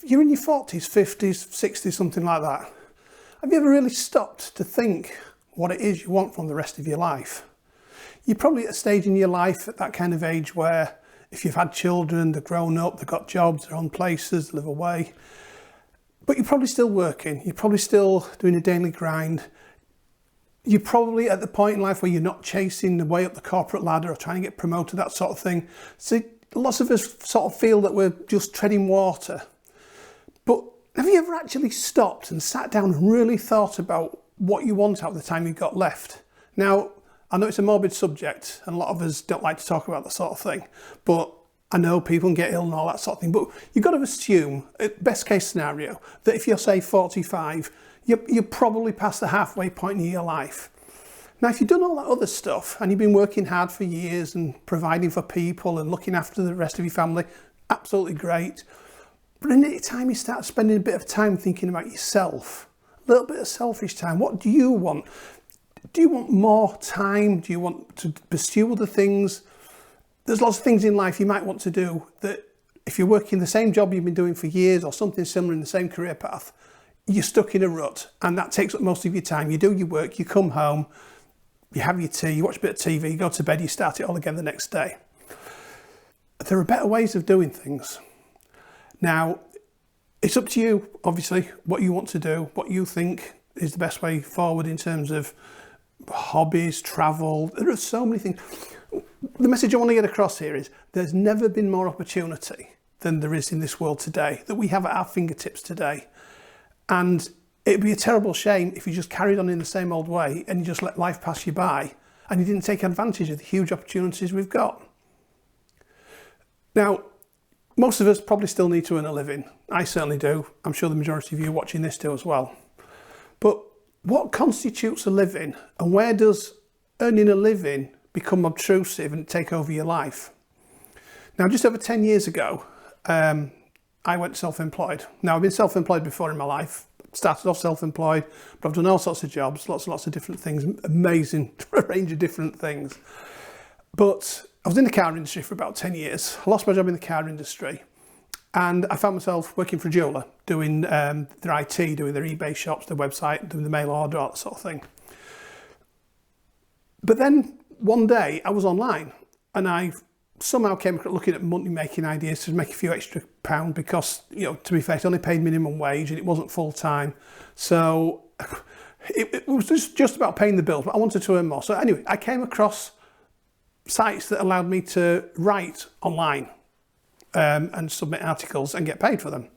you're in your 40s, 50s, 60s, something like that, have you ever really stopped to think what it is you want from the rest of your life? You're probably at a stage in your life at that kind of age where if you've had children, they're grown up, they've got jobs, they're on places, they live away, but you're probably still working, you're probably still doing a daily grind. You're probably at the point in life where you're not chasing the way up the corporate ladder or trying to get promoted, that sort of thing. So lots of us sort of feel that we're just treading water. But have you ever actually stopped and sat down and really thought about what you want out of the time you've got left? Now, I know it's a morbid subject and a lot of us don't like to talk about that sort of thing, but I know people can get ill and all that sort of thing, but you've got to assume, best case scenario, that if you're say 45, you're probably past the halfway point in your life. Now, if you've done all that other stuff and you've been working hard for years and providing for people and looking after the rest of your family, absolutely great. But in any time you start spending a bit of time thinking about yourself, a little bit of selfish time, what do you want? Do you want more time? Do you want to pursue other things? There's lots of things in life you might want to do that if you're working the same job you've been doing for years or something similar in the same career path, you're stuck in a rut and that takes up most of your time. You do your work, you come home, you have your tea, you watch a bit of TV, you go to bed, you start it all again the next day. There are better ways of doing things. Now, it's up to you, obviously, what you want to do, what you think is the best way forward in terms of hobbies, travel. There are so many things. The message I want to get across here is there's never been more opportunity than there is in this world today, that we have at our fingertips today. And it'd be a terrible shame if you just carried on in the same old way and you just let life pass you by and you didn't take advantage of the huge opportunities we've got. Now, most of us probably still need to earn a living. I certainly do. I'm sure the majority of you watching this do as well. But what constitutes a living, and where does earning a living become obtrusive and take over your life? Now, just over 10 years ago, I went self-employed. Now, I've been self-employed before in my life. Started off self-employed, but I've done all sorts of jobs, lots and lots of different things, amazing range of different things. But I was in the car industry for about 10 years. I lost my job in the car industry and I found myself working for a jeweller, doing their IT, doing their eBay shops, their website, doing the mail order, all that sort of thing. But then one day I was online and I somehow came across looking at money making ideas to make a few extra pounds because, you know, to be fair, it only paid minimum wage and it wasn't full time. So it was just about paying the bills, but I wanted to earn more. So anyway, I came across sites that allowed me to write online and submit articles and get paid for them.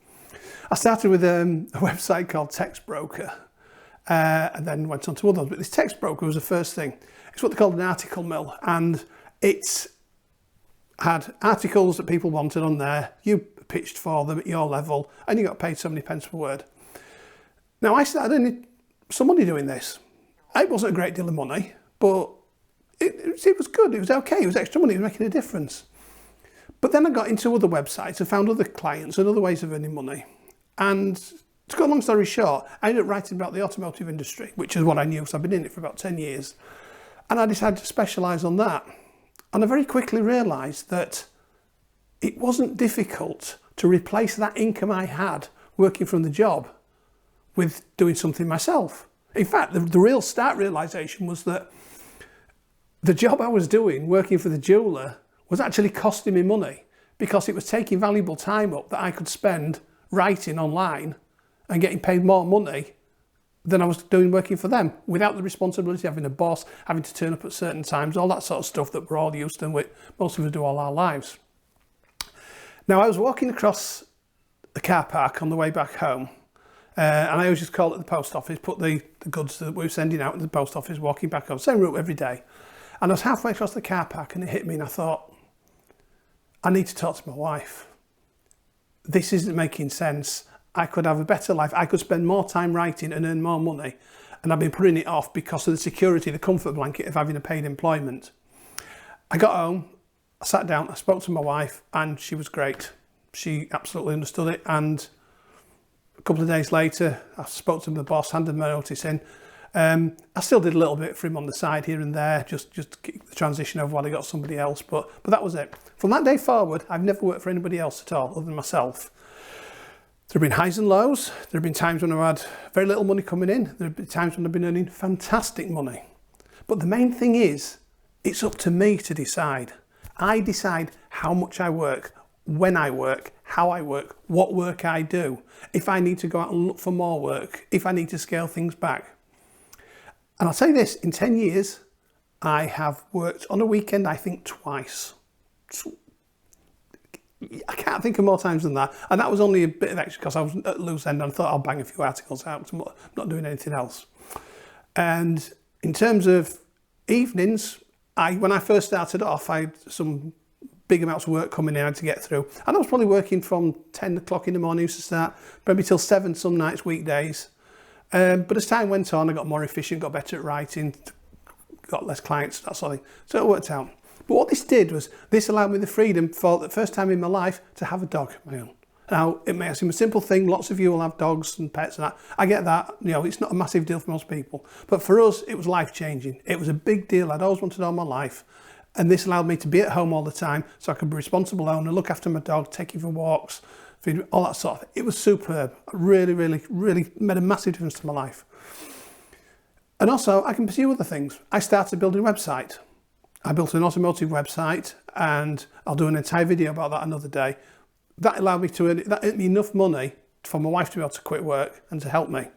I started with a website called Text Broker and then went on to others, but this Text Broker was the first thing. It's what they called an article mill, and it's had articles that people wanted on there, you pitched for them at your level and you got paid so many pence per word. Now I started earning some money doing this. It wasn't a great deal of money, but it was good, it was okay, it was extra money, it was making a difference. But then I got into other websites and found other clients and other ways of earning money. And to cut a long story short, I ended up writing about the automotive industry, which is what I knew because I've been in it for about 10 years. And I decided to specialise on that. And I very quickly realised that it wasn't difficult to replace that income I had working from the job with doing something myself. In fact, the real start realisation was that the job I was doing, working for the jeweller, was actually costing me money because it was taking valuable time up that I could spend writing online and getting paid more money than I was doing working for them, without the responsibility of having a boss, having to turn up at certain times, all that sort of stuff that we're all used to and most of us do all our lives. Now, I was walking across the car park on the way back home, and I always just call it the post office, put the goods that we were sending out in the post office, walking back home, same route every day. And I was halfway across the car park and it hit me and I thought, I need to talk to my wife. This isn't making sense. I could have a better life. I could spend more time writing and earn more money. And I've been putting it off because of the security, the comfort blanket of having a paid employment. I got home, I sat down, I spoke to my wife and she was great. She absolutely understood it. And a couple of days later, I spoke to the boss, handed my notice in. I still did a little bit for him on the side here and there, just to keep the transition over while I got somebody else, but that was it. From that day forward, I've never worked for anybody else at all other than myself. There have been highs and lows. There have been times when I've had very little money coming in. There have been times when I've been earning fantastic money. But the main thing is, it's up to me to decide. I decide how much I work, when I work, how I work, what work I do, if I need to go out and look for more work, if I need to scale things back. And I'll tell you this, in 10 years, I have worked on a weekend, I think twice. I can't think of more times than that. And that was only a bit of extra because I was at loose end and I thought I'll bang a few articles out because I'm not doing anything else. And in terms of evenings, when I first started off, I had some big amounts of work coming in I had to get through. And I was probably working from 10 o'clock in the morning, used to start maybe till 7 some nights, weekdays. But as time went on, I got more efficient, got better at writing, got less clients, that sort of thing. So it worked out. But what this did was, this allowed me the freedom for the first time in my life to have a dog of my own. Now, it may seem a simple thing, lots of you will have dogs and pets and that. I get that, it's not a massive deal for most people. But for us, it was life-changing. It was a big deal. I'd always wanted all my life. And this allowed me to be at home all the time, so I could be a responsible owner, look after my dog, take him for walks, feed, all that sort of thing. It was superb. It really, really, really made a massive difference to my life. And also, I can pursue other things. I started building a website. I built an automotive website, and I'll do an entire video about that another day. That allowed me to earn me enough money for my wife to be able to quit work and to help me.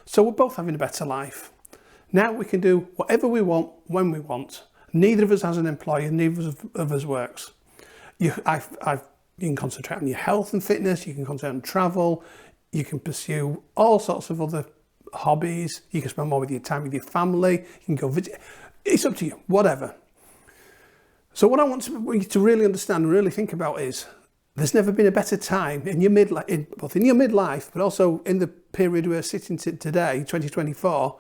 So we're both having a better life. Now we can do whatever we want, when we want. Neither of us has an employer, neither of us works. You can concentrate on your health and fitness, you can concentrate on travel, you can pursue all sorts of other hobbies, you can spend more with your time with your family, you can go visit. It's up to you, whatever. So what I want you to really understand and really think about is, there's never been a better time in your both in your midlife, but also in the period we're sitting today, 2024,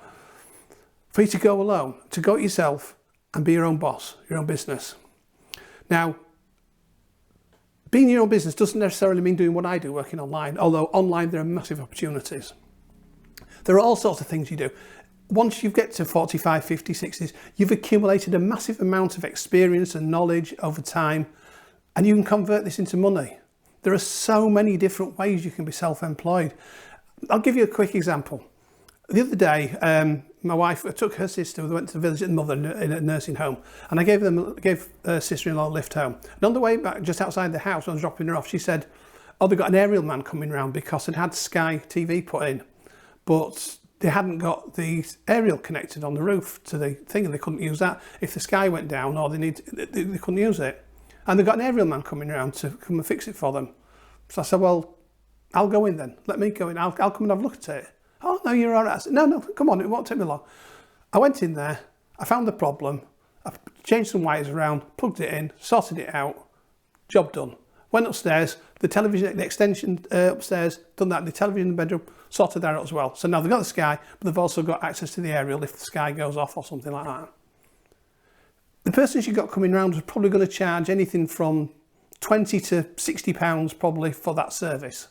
for you to go alone, to go it yourself and be your own boss, your own business. Now, being your own business doesn't necessarily mean doing what I do, working online, although online there are massive opportunities. There are all sorts of things you do. Once you get to 45, 50, 60s, you've accumulated a massive amount of experience and knowledge over time, and you can convert this into money. There are so many different ways you can be self-employed. I'll give you a quick example. The other day, my wife took her sister, we went to visit the mother in a nursing home, and I gave her sister-in-law a lift home. And on the way back, just outside the house, when I was dropping her off, she said, oh, they've got an aerial man coming round because they'd had Sky TV put in, but they hadn't got the aerial connected on the roof to the thing, and they couldn't use that. If the Sky went down, or they couldn't use it. And they've got an aerial man coming around to come and fix it for them. So I said, well, I'll go in then. Let me go in. I'll come and have a look at it. Oh, no, you're all right. I said, no, come on, it won't take me long. I went in there, I found the problem, I changed some wires around, plugged it in, sorted it out, job done. Went upstairs, the television, the extension upstairs, done that, the television in the bedroom, sorted that out as well. So now they've got the Sky, but they've also got access to the aerial if the Sky goes off or something like that. The person she got coming round was probably going to charge anything from 20 to 60 pounds probably for that service.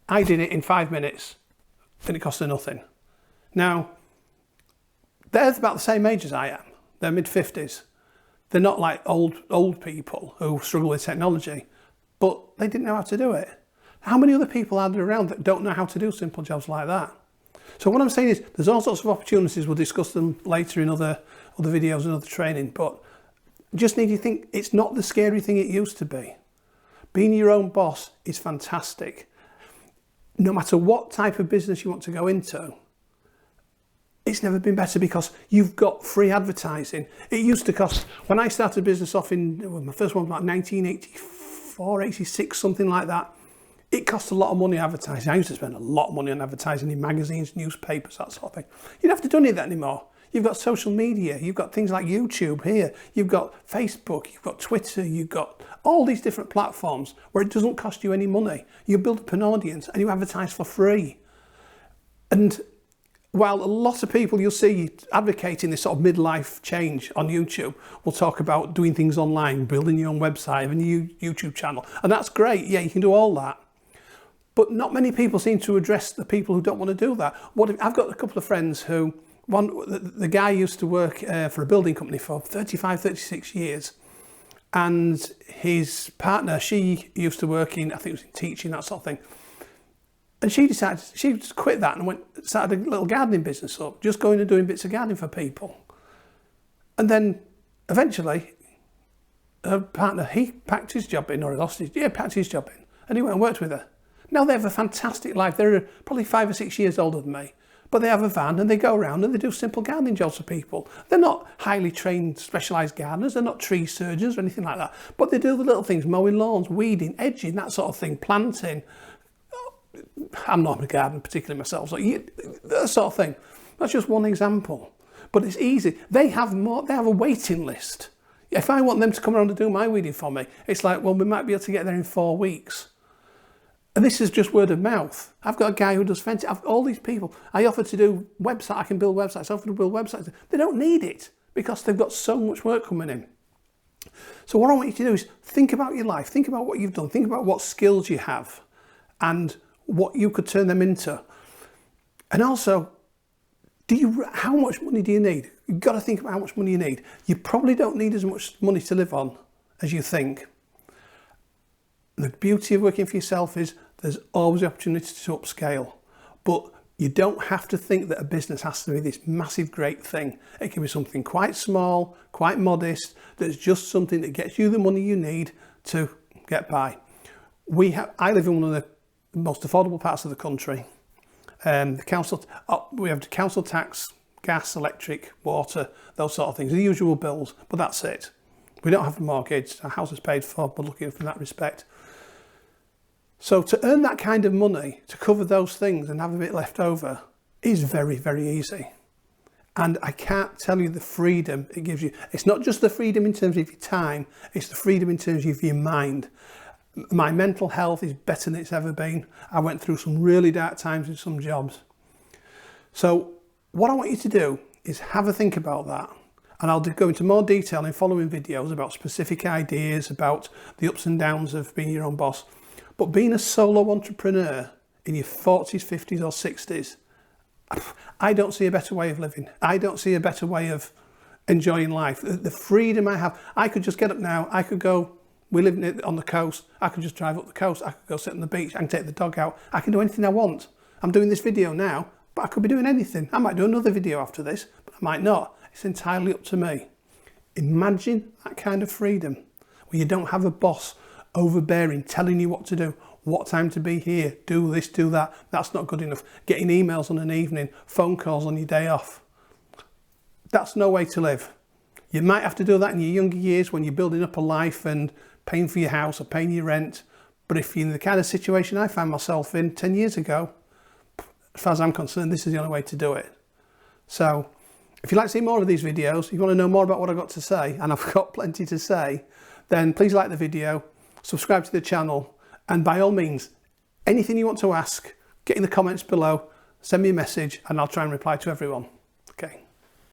I did it in 5 minutes and it cost her nothing. Now, they're about the same age as I am. They're mid-50s. They're not like old people who struggle with technology, but they didn't know how to do it. How many other people are there around that don't know how to do simple jobs like that? So what I'm saying is, there's all sorts of opportunities. We'll discuss them later in other videos and other training, but just need you to think it's not the scary thing it used to be. Being your own boss is fantastic. No matter what type of business you want to go into, it's never been better because you've got free advertising. It used to cost, when I started business off my first one was like 1984, 86, something like that. It cost a lot of money advertising. I used to spend a lot of money on advertising in magazines, newspapers, that sort of thing. You don't have to do any of that anymore. You've got social media, you've got things like YouTube here, you've got Facebook, you've got Twitter, you've got all these different platforms where it doesn't cost you any money. You build up an audience and you advertise for free. And while a lot of people you'll see advocating this sort of midlife change on YouTube will talk about doing things online, building your own website, having a YouTube channel, and that's great, yeah, you can do all that. But not many people seem to address the people who don't want to do that. I've got a couple of friends who, the guy used to work for a building company for 35, 36 years. And his partner, she used to work in, I think it was in teaching, that sort of thing. And she decided, she just quit that and started a little gardening business up, just going and doing bits of gardening for people. And then eventually her partner, he packed his job in, or he lost his, packed his job in, and he went and worked with her. Now they have a fantastic life. They're probably 5 or 6 years older than me, but they have a van and they go around and they do simple gardening jobs for people. They're not highly trained, specialised gardeners. They're not tree surgeons or anything like that, but they do the little things, mowing lawns, weeding, edging, that sort of thing, planting. I'm not a gardener particularly myself, so that sort of thing. That's just one example, but it's easy. They have a waiting list. If I want them to come around and do my weeding for me, it's like, well, we might be able to get there in 4 weeks. And this is just word of mouth. I've got a guy who does fencing. All these people, I offer to do websites. I can build websites. I offer to build websites. They don't need it because they've got so much work coming in. So what I want you to do is think about your life. Think about what you've done. Think about what skills you have and what you could turn them into. And also, how much money do you need? You've got to think about how much money you need. You probably don't need as much money to live on as you think. The beauty of working for yourself is there's always the opportunity to upscale, but you don't have to think that a business has to be this massive, great thing. It can be something quite small, quite modest, that's just something that gets you the money you need to get by. I live in one of the most affordable parts of the country. We have council tax, gas, electric, water, those sort of things, the usual bills, but that's it. We don't have a mortgage, our house is paid for, but looking from that respect. So to earn that kind of money, to cover those things and have a bit left over, is very, very easy. And I can't tell you the freedom it gives you. It's not just the freedom in terms of your time, it's the freedom in terms of your mind. My mental health is better than it's ever been. I went through some really dark times in some jobs. So what I want you to do is have a think about that. And I'll go into more detail in following videos about specific ideas, about the ups and downs of being your own boss. But being a solo entrepreneur in your 40s, 50s or 60s, I don't see a better way of living. I don't see a better way of enjoying life. The freedom I have, I could just get up now, I could go, we live on the coast, I could just drive up the coast, I could go sit on the beach, I can take the dog out, I can do anything I want. I'm doing this video now, but I could be doing anything. I might do another video after this, but I might not. It's entirely up to me. Imagine that kind of freedom where you don't have a boss overbearing, telling you what to do, what time to be here, do this, do that. That's not good enough. Getting emails on an evening, phone calls on your day off. That's no way to live. You might have to do that in your younger years when you're building up a life and paying for your house or paying your rent. But if you're in the kind of situation I found myself in 10 years ago, as far as I'm concerned, this is the only way to do it. So if you'd like to see more of these videos, you want to know more about what I've got to say, and I've got plenty to say, then please like the video, subscribe to the channel, and by all means, anything you want to ask, get in the comments below, send me a message, and I'll try and reply to everyone. Okay.